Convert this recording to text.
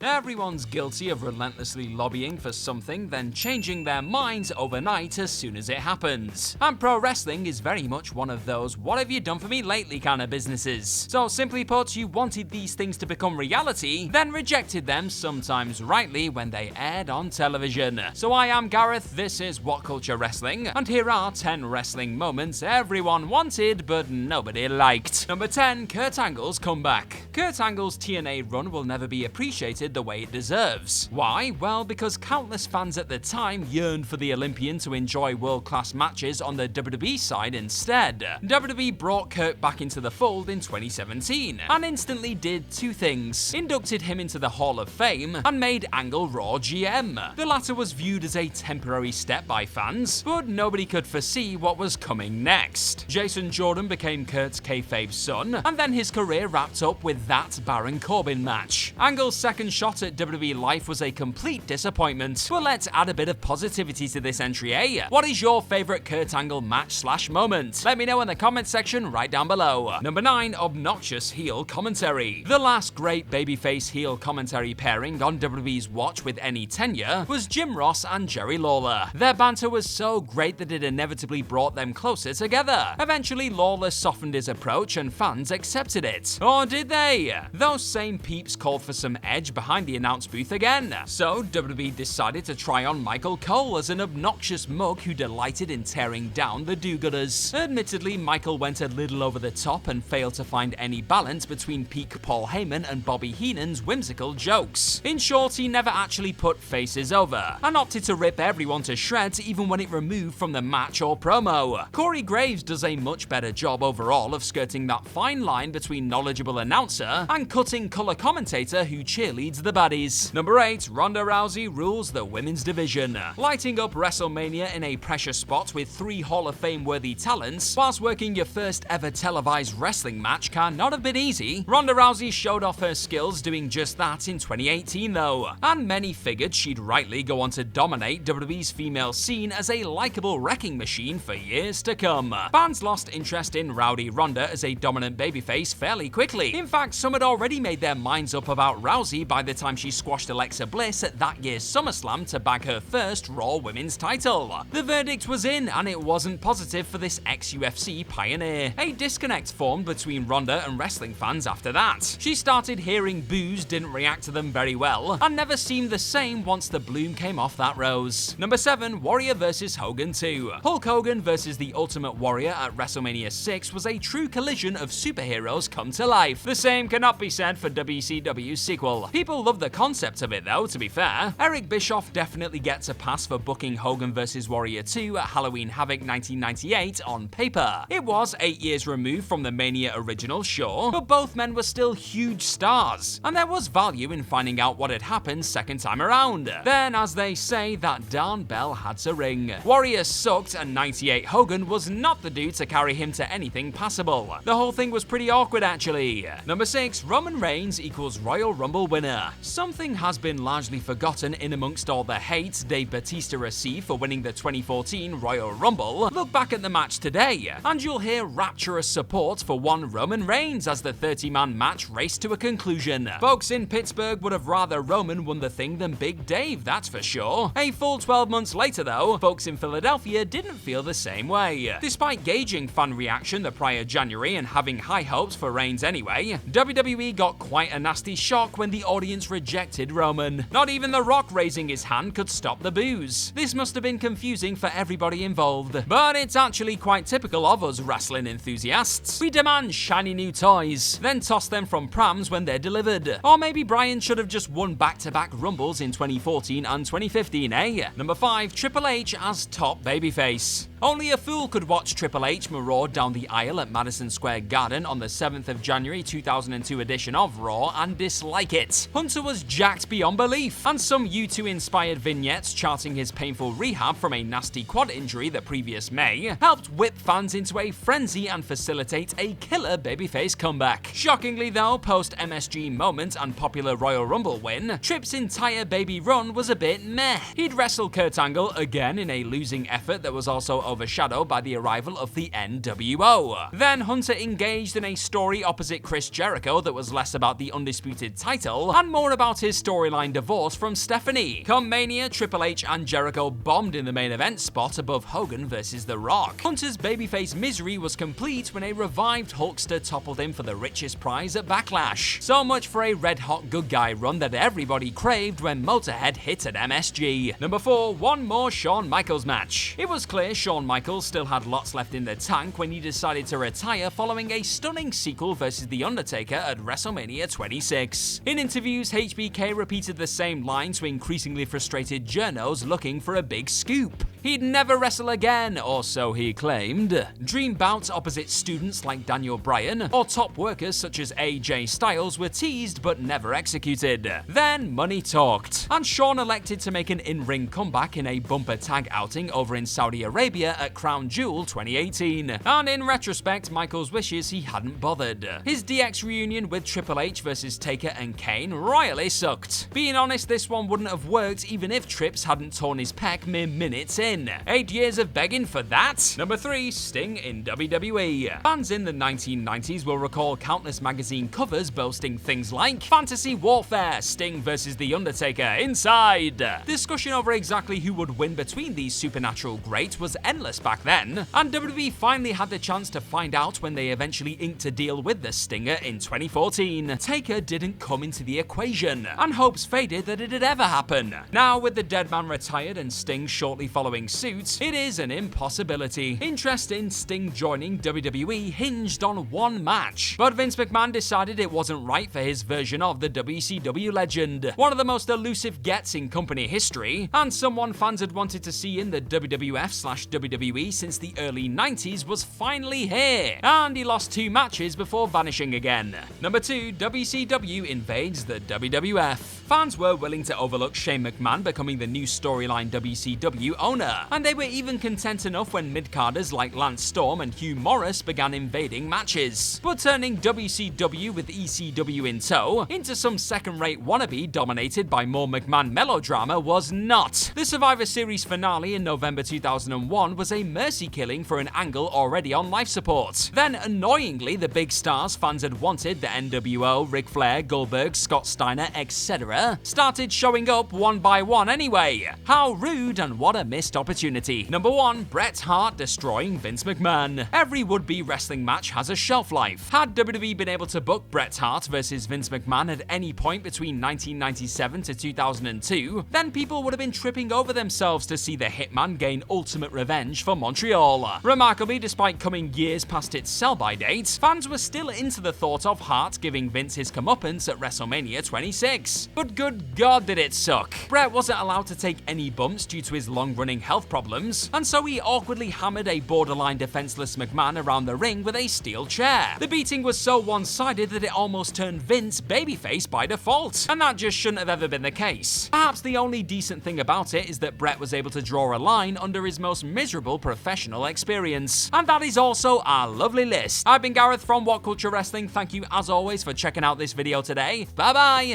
Everyone's guilty of relentlessly lobbying for something, then changing their minds overnight as soon as it happens. And pro wrestling is very much one of those "what have you done for me lately" kind of businesses. So simply put, you wanted these things to become reality, then rejected them, sometimes rightly, when they aired on television. So I am Gareth, this is What Culture Wrestling, and here are 10 wrestling moments everyone wanted but nobody liked. Number 10, Kurt Angle's comeback. Kurt Angle's TNA run will never be appreciated the way it deserves. Why? Well, because countless fans at the time yearned for the Olympian to enjoy world-class matches on the WWE side instead. WWE brought Kurt back into the fold in 2017 and instantly did two things: inducted him into the Hall of Fame and made Angle Raw GM. The latter was viewed as a temporary step by fans, but nobody could foresee what was coming next. Jason Jordan became Kurt's kayfabe son, and then his career wrapped up with that Baron Corbin match. Angle's second shot at WWE life was a complete disappointment, but let's add a bit of positivity to this entry, eh? What is your favourite Kurt Angle match/moment? Let me know in the comment section right down below. Number 9, Obnoxious heel commentary. The last great babyface heel commentary pairing on WWE's watch with any tenure was Jim Ross and Jerry Lawler. Their banter was so great that it inevitably brought them closer together. Eventually, Lawler softened his approach and fans accepted it. Or did they? Those same peeps called for some edge behind the announce booth again. So WWE decided to try on Michael Cole as an obnoxious mug who delighted in tearing down the do-gooders. Admittedly, Michael went a little over the top and failed to find any balance between peak Paul Heyman and Bobby Heenan's whimsical jokes. In short, he never actually put faces over and opted to rip everyone to shreds even when it removed from the match or promo. Corey Graves does a much better job overall of skirting that fine line between knowledgeable announcer and cutting color commentator who cheerleads the baddies. Number 8, Ronda Rousey rules the women's division. Lighting up WrestleMania in a pressure spot with 3 Hall of Fame worthy talents, whilst working your first ever televised wrestling match can not have been easy. Ronda Rousey showed off her skills doing just that in 2018 though, and many figured she'd rightly go on to dominate WWE's female scene as a likeable wrecking machine for years to come. Fans lost interest in Rowdy Ronda as a dominant babyface fairly quickly. In fact, some had already made their minds up about Rousey by the time she squashed Alexa Bliss at that year's SummerSlam to bag her first Raw Women's title. The verdict was in, and it wasn't positive for this ex-UFC pioneer. A disconnect formed between Ronda and wrestling fans after that. She started hearing boos, didn't react to them very well, and never seemed the same once the bloom came off that rose. Number 7, Warrior vs Hogan 2. Hulk Hogan versus the Ultimate Warrior at WrestleMania 6 was a true collision of superheroes come to life. The same cannot be said for WCW's sequel. People love the concept of it though, to be fair. Eric Bischoff definitely gets a pass for booking Hogan vs Warrior 2 at Halloween Havoc 1998 on paper. It was 8 years removed from the Mania original, sure, but both men were still huge stars, and there was value in finding out what had happened second time around. Then, as they say, that darn bell had to ring. Warrior sucked, and 98 Hogan was not the dude to carry him to anything passable. The whole thing was pretty awkward actually. Number 6, Roman Reigns equals Royal Rumble winner. Something has been largely forgotten in amongst all the hate Dave Bautista received for winning the 2014 Royal Rumble. Look back at the match today, and you'll hear rapturous support for one Roman Reigns as the 30-man match raced to a conclusion. Folks in Pittsburgh would have rather Roman won the thing than Big Dave, that's for sure. A full 12 months later though, folks in Philadelphia didn't feel the same way. Despite gauging fan reaction the prior January and having high hopes for Reigns anyway, WWE got quite a nasty shock when the audience rejected Roman. Not even The Rock raising his hand could stop the boos. This must have been confusing for everybody involved. But it's actually quite typical of us wrestling enthusiasts. We demand shiny new toys, then toss them from prams when they're delivered. Or maybe Bryan should have just won back-to-back Rumbles in 2014 and 2015, eh? Number 5, Triple H as top babyface. Only a fool could watch Triple H maraud down the aisle at Madison Square Garden on the 7th of January 2002 edition of Raw and dislike it. Hunter was jacked beyond belief, and some U2-inspired vignettes charting his painful rehab from a nasty quad injury the previous May helped whip fans into a frenzy and facilitate a killer babyface comeback. Shockingly though, post-MSG moment and popular Royal Rumble win, Tripp's entire baby run was a bit meh. He'd wrestle Kurt Angle again in a losing effort that was also overshadowed by the arrival of the NWO. Then Hunter engaged in a story opposite Chris Jericho that was less about the undisputed title and and more about his storyline divorce from Stephanie. Come Mania, Triple H and Jericho bombed in the main event spot above Hogan vs. The Rock. Hunter's babyface misery was complete when a revived Hulkster toppled him for the richest prize at Backlash. So much for a red-hot good guy run that everybody craved when Motorhead hit at MSG. Number 4, one more Shawn Michaels match. It was clear Shawn Michaels still had lots left in the tank when he decided to retire following a stunning sequel versus The Undertaker at WrestleMania 26. In interviews, HBK repeated the same line to increasingly frustrated journos looking for a big scoop. He'd never wrestle again, or so he claimed. Dream bouts opposite students like Daniel Bryan, or top workers such as AJ Styles were teased but never executed. Then money talked, and Shawn elected to make an in-ring comeback in a bumper tag outing over in Saudi Arabia at Crown Jewel 2018. And in retrospect, Michaels wishes he hadn't bothered. His DX reunion with Triple H versus Taker and Kane royally sucked. Being honest, this one wouldn't have worked even if Trips hadn't torn his pec mere minutes in. 8 years of begging for that? Number 3, Sting in WWE. Fans in the 1990s will recall countless magazine covers boasting things like Fantasy Warfare, Sting versus The Undertaker inside. Discussion over exactly who would win between these supernatural greats was endless back then, and WWE finally had the chance to find out when they eventually inked a deal with the Stinger in 2014. Taker didn't come into the equation, and hopes faded that it'd ever happen. Now, with the dead man retired and Sting shortly following suit, it is an impossibility. Interest in Sting joining WWE hinged on one match, but Vince McMahon decided it wasn't right for his version of the WCW legend, one of the most elusive gets in company history, and someone fans had wanted to see in the WWF/WWE since the early 90s was finally here, and he lost 2 matches before vanishing again. Number 2, WCW invades the WWF. Fans were willing to overlook Shane McMahon becoming the new storyline WCW owner, and they were even content enough when mid-carders like Lance Storm and Hugh Morris began invading matches. But turning WCW with ECW in tow into some second-rate wannabe dominated by more McMahon melodrama was not. The Survivor Series finale in November 2001 was a mercy killing for an angle already on life support. Then, annoyingly, the big stars fans had wanted, the NWO, Ric Flair, Goldberg, Scott Steiner, etc., started showing up one by one anyway. How rude, and what a missed opportunity. Number 1, Bret Hart destroying Vince McMahon. Every would-be wrestling match has a shelf life. Had WWE been able to book Bret Hart versus Vince McMahon at any point between 1997 to 2002, then people would have been tripping over themselves to see the Hitman gain ultimate revenge for Montreal. Remarkably, despite coming years past its sell-by date, fans were still into the thought of Hart giving Vince his comeuppance at WrestleMania 26. But good God did it suck. Bret wasn't allowed to take any bumps due to his long-running health problems, and so he awkwardly hammered a borderline defenseless McMahon around the ring with a steel chair. The beating was so one-sided that it almost turned Vince babyface by default, and that just shouldn't have ever been the case. Perhaps the only decent thing about it is that Bret was able to draw a line under his most miserable professional experience. And that is also our lovely list. I've been Gareth from What Culture Wrestling. Thank you as always for checking out this video today. Bye bye!